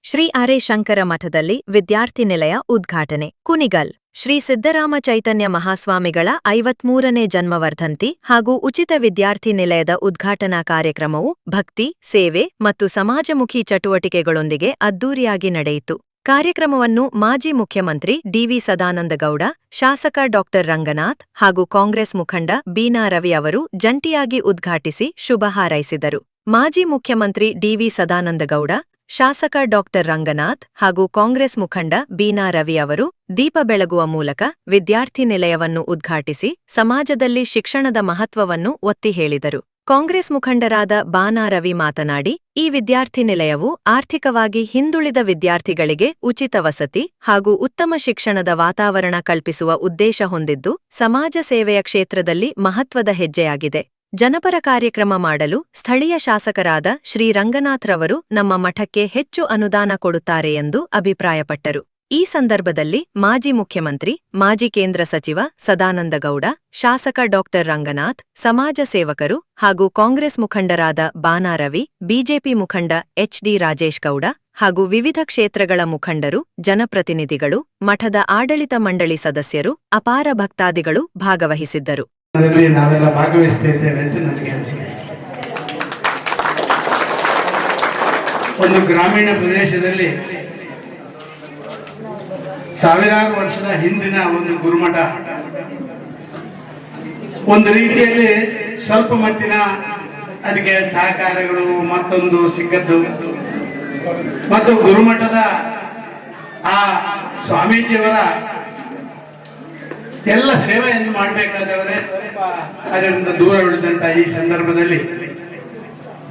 ಶ್ರೀ ಆರೆ ಶಂಕರ ಮಠದಲ್ಲಿ ವಿದ್ಯಾರ್ಥಿ ನಿಲಯ ಉದ್ಘಾಟನೆ. ಕುಣಿಗಲ್ ಶ್ರೀ ಸಿದ್ದರಾಮ ಚೈತನ್ಯ ಮಹಾಸ್ವಾಮಿಗಳ 53ನೇ ಜನ್ಮವರ್ಧಂತಿ ಹಾಗೂ ಉಚಿತ ವಿದ್ಯಾರ್ಥಿ ನಿಲಯದ ಉದ್ಘಾಟನಾ ಕಾರ್ಯಕ್ರಮವು ಭಕ್ತಿ, ಸೇವೆ ಮತ್ತು ಸಮಾಜಮುಖಿ ಚಟುವಟಿಕೆಗಳೊಂದಿಗೆ ಅದ್ದೂರಿಯಾಗಿ ನಡೆಯಿತು. ಕಾರ್ಯಕ್ರಮವನ್ನು ಮಾಜಿ ಮುಖ್ಯಮಂತ್ರಿ ಡಿ.ವಿ. ಸದಾನಂದಗೌಡ, ಶಾಸಕ ಡಾ. ರಂಗನಾಥ್ ಹಾಗೂ ಕಾಂಗ್ರೆಸ್ ಮುಖಂಡ ಬೀನಾ ರವಿ ಅವರು ಜಂಟಿಯಾಗಿ ಉದ್ಘಾಟಿಸಿ ಶುಭ ಹಾರೈಸಿದರು. ಮಾಜಿ ಮುಖ್ಯಮಂತ್ರಿ ಡಿ.ವಿ. ಸದಾನಂದಗೌಡ, ಶಾಸಕ ಡಾ. ರಂಗನಾಥ್ ಹಾಗೂ ಕಾಂಗ್ರೆಸ್ ಮುಖಂಡ ಬೀನಾ ರವಿ ಅವರು ದೀಪ ಬೆಳಗುವ ಮೂಲಕ ವಿದ್ಯಾರ್ಥಿ ನಿಲಯವನ್ನು ಉದ್ಘಾಟಿಸಿ ಸಮಾಜದಲ್ಲಿ ಶಿಕ್ಷಣದ ಮಹತ್ವವನ್ನು ಒತ್ತಿ ಹೇಳಿದರು. ಕಾಂಗ್ರೆಸ್ ಮುಖಂಡರಾದ ಬಾನಾ ರವಿ ಮಾತನಾಡಿ, ಈ ವಿದ್ಯಾರ್ಥಿ ನಿಲಯವು ಆರ್ಥಿಕವಾಗಿ ಹಿಂದುಳಿದ ವಿದ್ಯಾರ್ಥಿಗಳಿಗೆ ಉಚಿತ ವಸತಿ ಹಾಗೂ ಉತ್ತಮ ಶಿಕ್ಷಣದ ವಾತಾವರಣ ಕಲ್ಪಿಸುವ ಉದ್ದೇಶ ಹೊಂದಿದ್ದು, ಸಮಾಜ ಸೇವೆಯ ಕ್ಷೇತ್ರದಲ್ಲಿ ಮಹತ್ವದ ಹೆಜ್ಜೆಯಾಗಿದೆ. ಜನಪರ ಕಾರ್ಯಕ್ರಮ ಮಾಡಲು ಸ್ಥಳೀಯ ಶಾಸಕರಾದ ಶ್ರೀ ರಂಗನಾಥ್ ರವರು ನಮ್ಮ ಮಠಕ್ಕೆ ಹೆಚ್ಚು ಅನುದಾನ ಕೊಡುತ್ತಾರೆ ಎಂದು ಅಭಿಪ್ರಾಯಪಟ್ಟರು. ಈ ಸಂದರ್ಭದಲ್ಲಿ ಮಾಜಿ ಮುಖ್ಯಮಂತ್ರಿ, ಮಾಜಿ ಕೇಂದ್ರ ಸಚಿವ ಸದಾನಂದಗೌಡ, ಶಾಸಕ ಡಾ. ರಂಗನಾಥ್, ಸಮಾಜ ಸೇವಕರು ಹಾಗೂ ಕಾಂಗ್ರೆಸ್ ಮುಖಂಡರಾದ ಬಾನಾ ರವಿ, ಬಿಜೆಪಿ ಮುಖಂಡ ಎಚ್.ಡಿ. ರಾಜೇಶ್ ಗೌಡ ಹಾಗೂ ವಿವಿಧ ಕ್ಷೇತ್ರಗಳ ಮುಖಂಡರು, ಜನಪ್ರತಿನಿಧಿಗಳು, ಮಠದ ಆಡಳಿತ ಮಂಡಳಿ ಸದಸ್ಯರು, ಅಪಾರ ಭಕ್ತಾದಿಗಳು ಭಾಗವಹಿಸಿದ್ದರು. ನಾವೆಲ್ಲ ಭಾಗವಹಿಸುತ್ತಿದ್ದೇವೆ ಅಂತ ನನಗೆ ಅನಿಸಿದೆ. ಒಂದು ಗ್ರಾಮೀಣ ಪ್ರದೇಶದಲ್ಲಿ ಸಾವಿರಾರು ವರ್ಷದ ಹಿಂದಿನ ಒಂದು ಗುರುಮಠ ಒಂದು ರೀತಿಯಲ್ಲಿ ಸ್ವಲ್ಪ ಮಟ್ಟಿನ ಅದಕ್ಕೆ ಸಹಕಾರಗಳು ಮತ್ತೊಂದು ಸಿಕ್ಕದ್ದು ಮತ್ತು ಗುರುಮಠದ ಆ ಸ್ವಾಮೀಜಿಯವರ ಎಲ್ಲ ಸೇವೆಯನ್ನು ಮಾಡಬೇಕಾದವರೇ ಸ್ವಲ್ಪ ಅದರಿಂದ ದೂರ ಉಳಿದಂತ ಈ ಸಂದರ್ಭದಲ್ಲಿ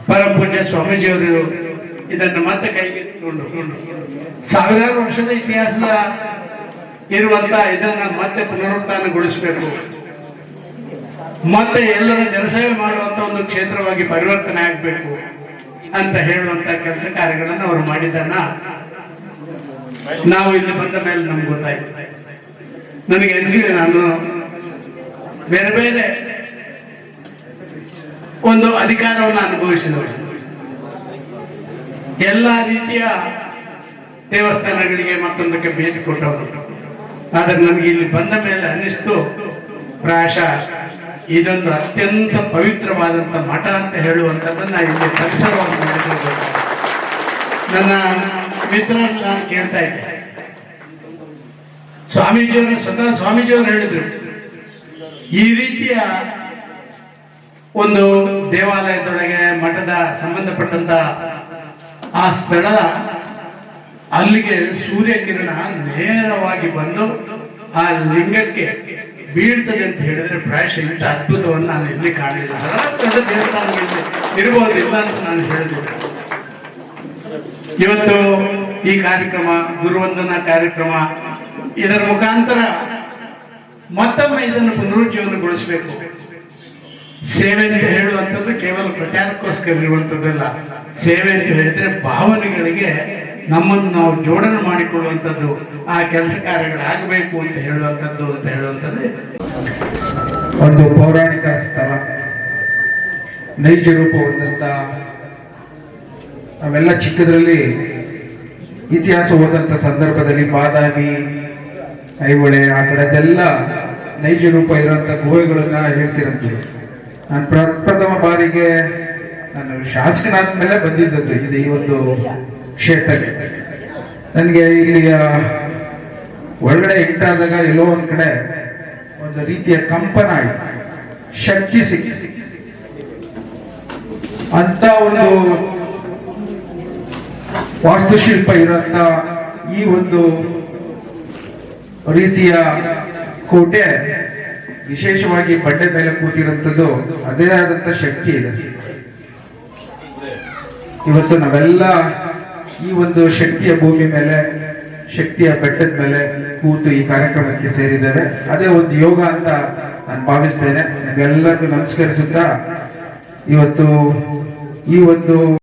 ಪರಮಪೂಜ್ಯ ಸ್ವಾಮೀಜಿಯವರು ಇದನ್ನು ಮತ್ತೆ ಕೈಗೆತ್ತಿಕೊಂಡು ಸಾವಿರಾರು ವರ್ಷದ ಇತಿಹಾಸದ ಇರುವಂತ ಇದನ್ನ ಮತ್ತೆ ಪುನರುತ್ಥಾನಗೊಳಿಸಬೇಕು, ಮತ್ತೆ ಎಲ್ಲರ ಜನಸೇವೆ ಮಾಡುವಂತ ಒಂದು ಕ್ಷೇತ್ರವಾಗಿ ಪರಿವರ್ತನೆ ಆಗಬೇಕು ಅಂತ ಹೇಳುವಂತ ಕೆಲಸ ಕಾರ್ಯಗಳನ್ನು ಅವರು ಮಾಡಿದ್ದನ್ನ ನಾವು ಇಲ್ಲಿ ಬಂದ ಮೇಲೆ ನಮ್ಗೆ ಗೊತ್ತಾಯ್ತು. ನನಗೆ ಅನಿಸಿದೆ, ನಾನು ಬೇರೆ ಬೇರೆ ಒಂದು ಅಧಿಕಾರವನ್ನು ಅನುಭವಿಸಿದವರು, ಎಲ್ಲ ರೀತಿಯ ದೇವಸ್ಥಾನಗಳಿಗೆ ಮತ್ತೊಂದಕ್ಕೆ ಭೇಟಿ ಕೊಟ್ಟವರು. ಆದರೆ ನನಗೆ ಇಲ್ಲಿ ಬಂದ ಮೇಲೆ ಅನಿಸ್ತು, ಪ್ರಾಯಶಃ ಇದೊಂದು ಅತ್ಯಂತ ಪವಿತ್ರವಾದಂಥ ಮಠ ಅಂತ ಹೇಳುವಂಥದ್ದನ್ನ ಇಲ್ಲಿ ಪರಿಸರವಾಗಿ ಮಾಡಿದ್ರು. ನನ್ನ ಮಿತ್ರರನ್ನು ನಾನು ಕೇಳ್ತಾ ಇದ್ದೆ, ಸ್ವಾಮೀಜಿಯವರು ಸ್ವತಃ ಸ್ವಾಮೀಜಿಯವರು ಹೇಳಿದ್ರು, ಈ ರೀತಿಯ ಒಂದು ದೇವಾಲಯದೊಳಗೆ ಮಠದ ಸಂಬಂಧಪಟ್ಟಂತ ಆ ಸ್ಥಳ, ಅಲ್ಲಿಗೆ ಸೂರ್ಯಕಿರಣ ನೇರವಾಗಿ ಬಂದು ಆ ಲಿಂಗಕ್ಕೆ ಬೀಳ್ತದೆ ಅಂತ ಹೇಳಿದ್ರೆ ಪ್ರಾಯಶಃ ಇಂಥ ಅದ್ಭುತವನ್ನು ನಾನು ಇಲ್ಲಿ ಕಾಣಲಿಲ್ಲ. ಹಲವಾರು ದೇವಸ್ಥಾನಗಳಲ್ಲಿ ಇರಬಹುದಿಲ್ಲ ಅಂತ ನಾನು ಹೇಳಿದೆ. ಇವತ್ತು ಈ ಕಾರ್ಯಕ್ರಮ, ಗುರುವಂದನಾ ಕಾರ್ಯಕ್ರಮ, ಇದರ ಮುಖಾಂತರ ಮತ್ತೊಮ್ಮೆ ಇದನ್ನು ಪುನರುಜ್ಜೀವನಗೊಳಿಸಬೇಕು. ಸೇವೆ ಅಂತ ಹೇಳುವಂಥದ್ದು ಕೇವಲ ಪ್ರಚಾರಕ್ಕೋಸ್ಕರ ಇರುವಂಥದ್ದಲ್ಲ. ಸೇವೆ ಅಂತ ಹೇಳಿದ್ರೆ ಭಾವನೆಗಳಿಗೆ ನಮ್ಮನ್ನು ನಾವು ಜೋಡಣೆ ಮಾಡಿಕೊಳ್ಳುವಂಥದ್ದು, ಆ ಕೆಲಸ ಕಾರ್ಯಗಳಾಗಬೇಕು ಅಂತ ಹೇಳುವಂಥದ್ದು ಒಂದು ಪೌರಾಣಿಕ ಸ್ಥಳ, ನೈಜ ರೂಪ ಹೊಂದಂತ. ನಾವೆಲ್ಲ ಚಿಕ್ಕದ್ರಲ್ಲಿ ಇತಿಹಾಸ ಓದಂತ ಸಂದರ್ಭದಲ್ಲಿ ಬಾದಾಮಿ, ಐಹೊಳೆ ಆ ಕಡೆದೆಲ್ಲ ನೈಜ ರೂಪ ಇರುವಂತ ಗುಹೆಗಳನ್ನ ಹೇಳ್ತಿರಂತೀವಿ. ನಾನು ಪ್ರಥಮ ಬಾರಿಗೆ ನಾನು ಶಾಸಕನಾದ ಮೇಲೆ ಬಂದಿದ್ದದ್ದು ಇದು ಈ ಒಂದು ಕ್ಷೇತ್ರಕ್ಕೆ. ನನಗೆ ಇಲ್ಲಿಯ ಒಳಗಡೆ ಎಂಟಾದಾಗ ಎಲ್ಲೋ ಒಂದ್ ಕಡೆ ಒಂದು ರೀತಿಯ ಕಂಪನ ಆಯ್ತು, ಶಕ್ತಿ ಸಿಕ್ಕಿತು. ಅಂತ ಒಂದು ವಾಸ್ತುಶಿಲ್ಪ ಇರುವಂತ ಈ ಒಂದು ರೀತಿಯ ಕೋಟೆ, ವಿಶೇಷವಾಗಿ ಬಂಡೆ ಮೇಲೆ ಕೂತಿರುವಂಥದ್ದು ಅದೇ ಆದಂತ ಶಕ್ತಿ ಇದೆ. ಇವತ್ತು ನಾವೆಲ್ಲ ಈ ಒಂದು ಶಕ್ತಿಯ ಭೂಮಿ ಮೇಲೆ, ಶಕ್ತಿಯ ಬೆಟ್ಟದ ಮೇಲೆ ಕೂತು ಈ ಕಾರ್ಯಕ್ರಮಕ್ಕೆ ಸೇರಿದ್ದೇವೆ. ಅದೇ ಒಂದು ಯೋಗ ಅಂತ ನಾನು ಭಾವಿಸ್ತೇನೆ. ನಿಮ್ಗೆಲ್ಲರಿಗೂ ನಮಸ್ಕರಿಸುತ್ತಾ ಇವತ್ತು ಈ ಒಂದು